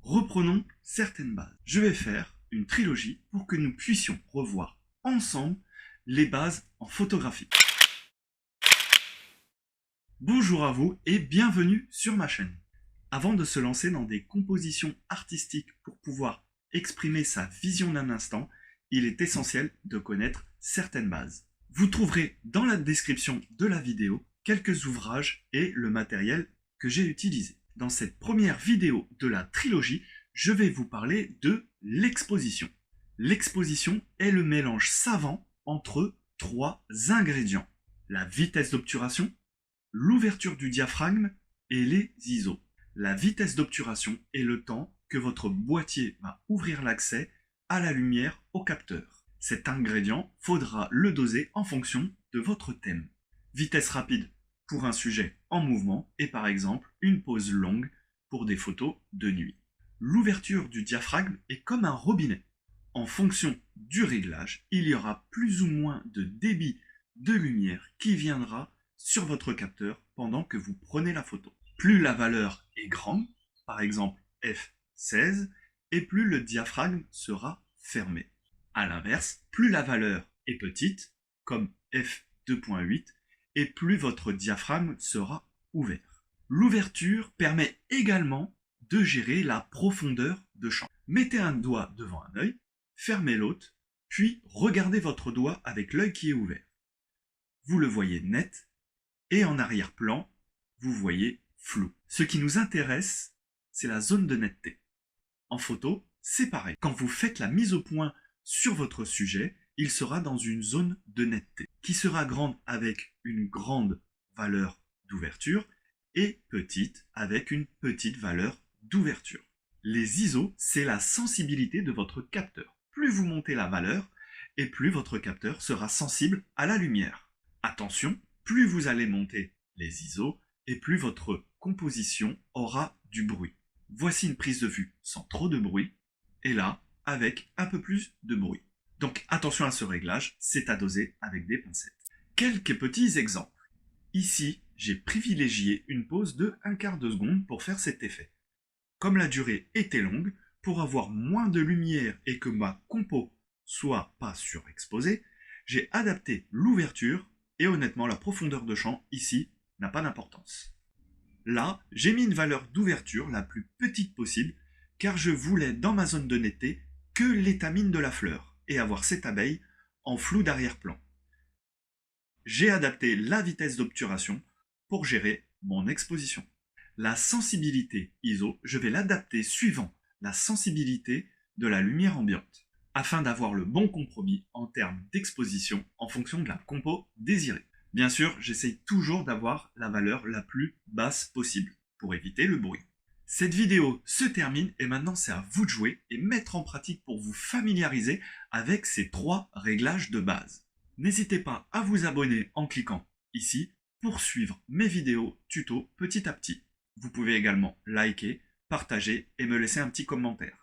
Reprenons certaines bases. Je vais faire une trilogie pour que nous puissions revoir ensemble les bases en photographie. Bonjour à vous et bienvenue sur ma chaîne. Avant de se lancer dans des compositions artistiques pour pouvoir exprimer sa vision d'un instant, il est essentiel de connaître certaines bases. Vous trouverez dans la description de la vidéo quelques ouvrages et le matériel que j'ai utilisé. Dans cette première vidéo de la trilogie, je vais vous parler de l'exposition. L'exposition est le mélange savant entre trois ingrédients: la vitesse d'obturation, l'ouverture du diaphragme et les ISO. La vitesse d'obturation est le temps que votre boîtier va ouvrir l'accès à la lumière au capteur. Cet ingrédient, faudra le doser en fonction de votre thème. Vitesse rapide pour un sujet en mouvement et par exemple une pause longue pour des photos de nuit. L'ouverture du diaphragme est comme un robinet. En fonction du réglage, il y aura plus ou moins de débit de lumière qui viendra sur votre capteur pendant que vous prenez la photo. Plus la valeur est grande, par exemple f16, et plus le diaphragme sera fermé. A l'inverse, plus la valeur est petite, comme f2.8, et plus votre diaphragme sera ouvert. L'ouverture permet également de gérer la profondeur de champ. Mettez un doigt devant un œil, fermez l'autre, puis regardez votre doigt avec l'œil qui est ouvert. Vous le voyez net, et en arrière-plan, vous voyez flou. Ce qui nous intéresse, c'est la zone de netteté. En photo, c'est pareil. Quand vous faites la mise au point sur votre sujet, il sera dans une zone de netteté qui sera grande avec une grande valeur d'ouverture et petite avec une petite valeur d'ouverture. Les ISO, c'est la sensibilité de votre capteur. Plus vous montez la valeur et plus votre capteur sera sensible à la lumière. Attention, plus vous allez monter les ISO et plus votre composition aura du bruit. Voici une prise de vue sans trop de bruit et là, avec un peu plus de bruit. Donc attention à ce réglage, c'est à doser avec des pincettes. Quelques petits exemples. Ici, j'ai privilégié une pause de 1/4 de seconde pour faire cet effet. Comme la durée était longue, pour avoir moins de lumière et que ma compo soit pas surexposée, j'ai adapté l'ouverture et honnêtement la profondeur de champ ici n'a pas d'importance. Là, j'ai mis une valeur d'ouverture la plus petite possible car je voulais dans ma zone de netteté que l'étamine de la fleur et avoir cette abeille en flou d'arrière-plan. J'ai adapté la vitesse d'obturation pour gérer mon exposition. La sensibilité ISO, je vais l'adapter suivant la sensibilité de la lumière ambiante, afin d'avoir le bon compromis en termes d'exposition en fonction de la compo désirée. Bien sûr, j'essaye toujours d'avoir la valeur la plus basse possible pour éviter le bruit. Cette vidéo se termine et maintenant c'est à vous de jouer et mettre en pratique pour vous familiariser avec ces trois réglages de base. N'hésitez pas à vous abonner en cliquant ici pour suivre mes vidéos tuto petit à petit. Vous pouvez également liker, partager et me laisser un petit commentaire.